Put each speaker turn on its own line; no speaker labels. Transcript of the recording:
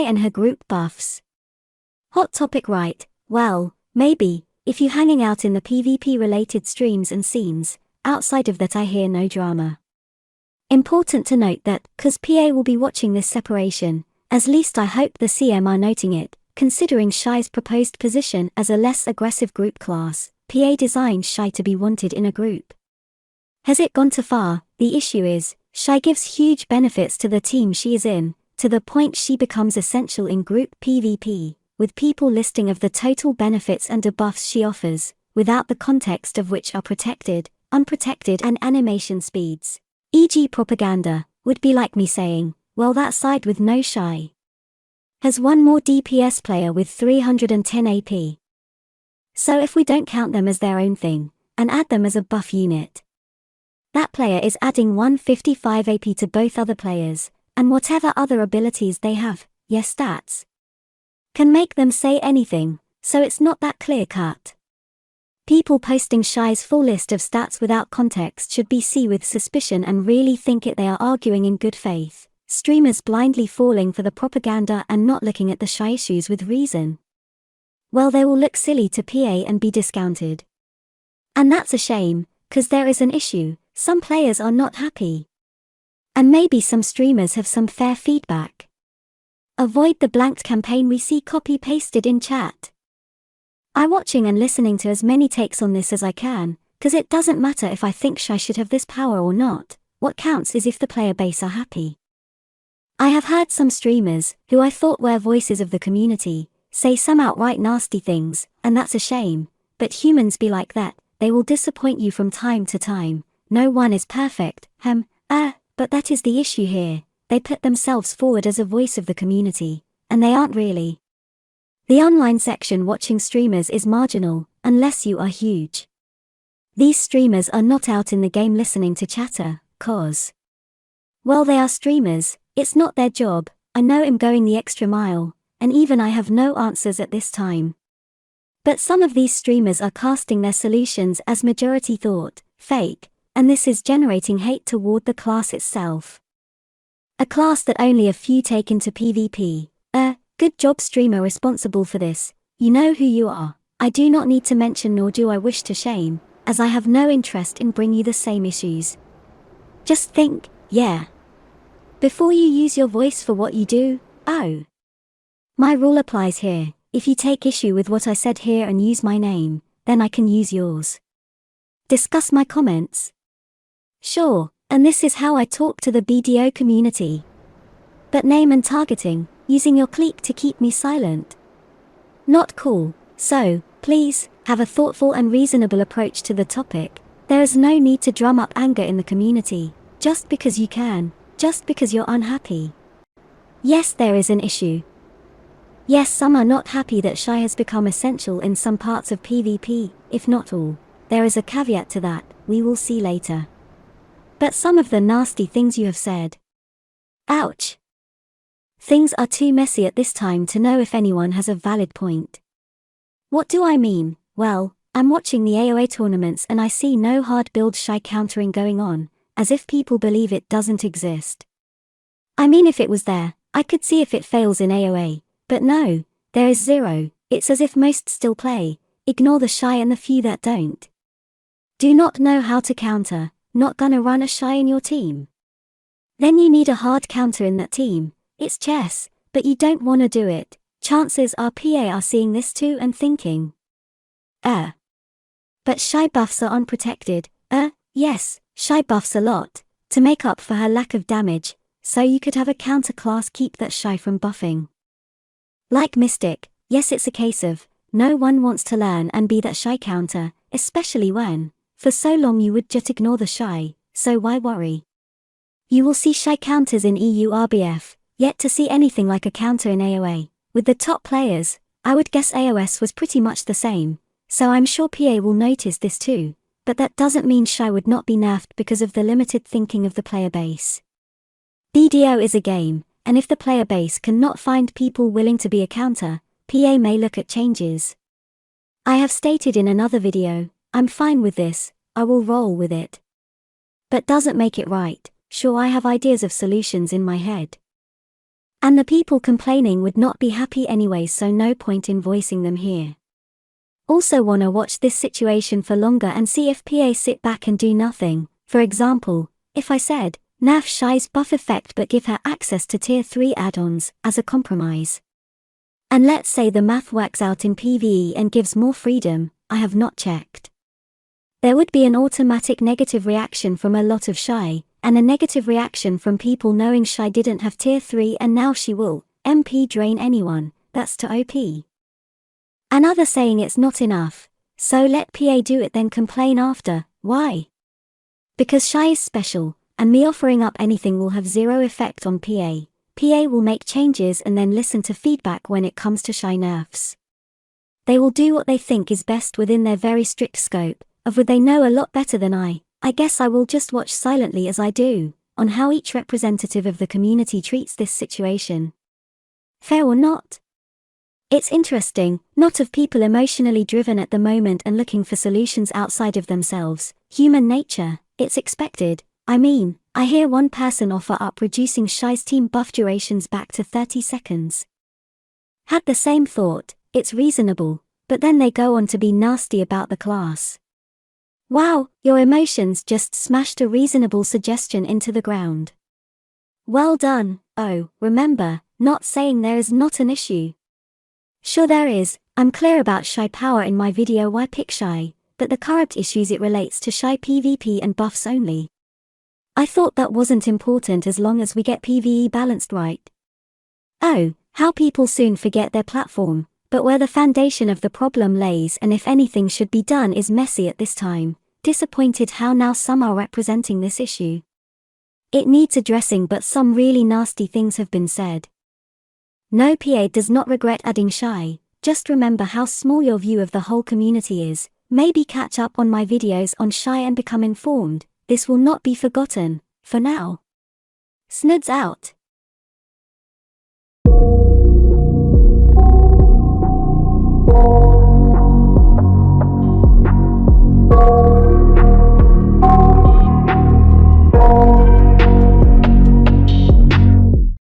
and her group buffs. Hot topic, right? Well, maybe, if you hanging out in the PvP related streams and scenes. Outside of that I hear no drama. Important to note that, cause PA will be watching this separation, at least I hope the CM are noting it, considering Shai's proposed position as a less aggressive group class, PA designed Shai to be wanted in a group. Has it gone too far? The issue is, Shai gives huge benefits to the team she is in, to the point she becomes essential in group PvP, with people listing of the total benefits and debuffs she offers, without the context of which are protected, unprotected and animation speeds. E.g. propaganda, would be like me saying, well that side with no Shai has one more DPS player with 310 AP. So if we don't count them as their own thing, and add them as a buff unit, that player is adding 155 AP to both other players, and whatever other abilities they have, yes stats, can make them say anything, so it's not that clear-cut. People posting Shai's full list of stats without context should be seen with suspicion and really think they are arguing in good faith, streamers blindly falling for the propaganda and not looking at the Shai issues with reason. Well, they will look silly to PA and be discounted. And that's a shame, cause there is an issue, some players are not happy. And maybe some streamers have some fair feedback. Avoid the blanked campaign we see copy-pasted in chat. I'm watching and listening to as many takes on this as I can, cause it doesn't matter if I think Shai should have this power or not, what counts is if the player base are happy. I have heard some streamers, who I thought were voices of the community, say some outright nasty things, and that's a shame, but humans be like that, they will disappoint you from time to time, no one is perfect, but that is the issue here, they put themselves forward as a voice of the community, and they aren't really. The online section watching streamers is marginal, unless you are huge. These streamers are not out in the game listening to chatter, cause, well they are streamers, it's not their job, I know I'm going the extra mile, and even I have no answers at this time. But some of these streamers are casting their solutions as majority thought, fake, and this is generating hate toward the class itself. A class that only a few take into PvP. Good job streamer responsible for this, you know who you are, I do not need to mention nor do I wish to shame, as I have no interest in bring you the same issues. Just think, yeah. Before you use your voice for what you do, my rule applies here, if you take issue with what I said here and use my name, then I can use yours. Discuss my comments. Sure, and this is how I talk to the BDO community. But name and targeting, using your clique to keep me silent. Not cool, so, please, have a thoughtful and reasonable approach to the topic. There is no need to drum up anger in the community, just because you can, just because you're unhappy. Yes, there is an issue. Yes, some are not happy that Shai has become essential in some parts of PvP, if not all. There is a caveat to that, we will see later. But some of the nasty things you have said. Ouch. Things are too messy at this time to know if anyone has a valid point. What do I mean? Well, I'm watching the AoA tournaments and I see no hard build Shai countering going on, as if people believe it doesn't exist. I mean if it was there, I could see if it fails in AoA, but no, there is zero, it's as if most still play, ignore the Shai and the few that don't. Do not know how to counter, not gonna run a Shai in your team. Then you need a hard counter in that team. It's chess, but you don't wanna do it. Chances are PA are seeing this too and thinking. But Shai buffs are unprotected. Yes, Shai buffs a lot, to make up for her lack of damage, so you could have a counter class keep that Shai from buffing. Like Mystic, yes it's a case of, no one wants to learn and be that Shai counter, especially when, for so long you would just ignore the Shai, so why worry? You will see Shai counters in EU RBF. Yet to see anything like a counter in AoA, with the top players, I would guess AOS was pretty much the same, so I'm sure PA will notice this too, but that doesn't mean Shai would not be nerfed because of the limited thinking of the player base. BDO is a game, and if the player base cannot find people willing to be a counter, PA may look at changes. I have stated in another video, I'm fine with this, I will roll with it. But doesn't make it right, sure I have ideas of solutions in my head. And the people complaining would not be happy anyway, so no point in voicing them here. Also wanna watch this situation for longer and see if PA sit back and do nothing. For example, if I said, nerf Shai's buff effect but give her access to tier 3 add-ons, as a compromise. And let's say the math works out in PvE and gives more freedom, I have not checked. There would be an automatic negative reaction from a lot of Shai, and a negative reaction from people knowing Shai didn't have tier 3 and now she will MP drain anyone, that's to OP. Another saying it's not enough, so let PA do it then complain after. Why? Because Shai is special, and me offering up anything will have zero effect on PA. PA will make changes and then listen to feedback when it comes to Shai nerfs. They will do what they think is best within their very strict scope, of what they know a lot better than I guess I will just watch silently as I do, on how each representative of the community treats this situation. Fair or not? It's interesting, not of people emotionally driven at the moment and looking for solutions outside of themselves, human nature, it's expected. I mean, I hear one person offer up reducing Shai's team buff durations back to 30 seconds. Had the same thought, it's reasonable, but then they go on to be nasty about the class. Wow, your emotions just smashed a reasonable suggestion into the ground. Well done. Oh, remember, not saying there is not an issue. Sure there is, I'm clear about Shai power in my video Why Pick Shai, but the current issues it relates to Shai PvP and buffs only. I thought that wasn't important as long as we get PvE balanced right. Oh, how people soon forget their platform, but where the foundation of the problem lays and if anything should be done is messy at this time. Disappointed how now some are representing this issue. It needs addressing but some really nasty things have been said. No PA does not regret adding Shai, just remember how small your view of the whole community is, maybe catch up on my videos on Shai and become informed, this will not be forgotten, for now. Snuds out.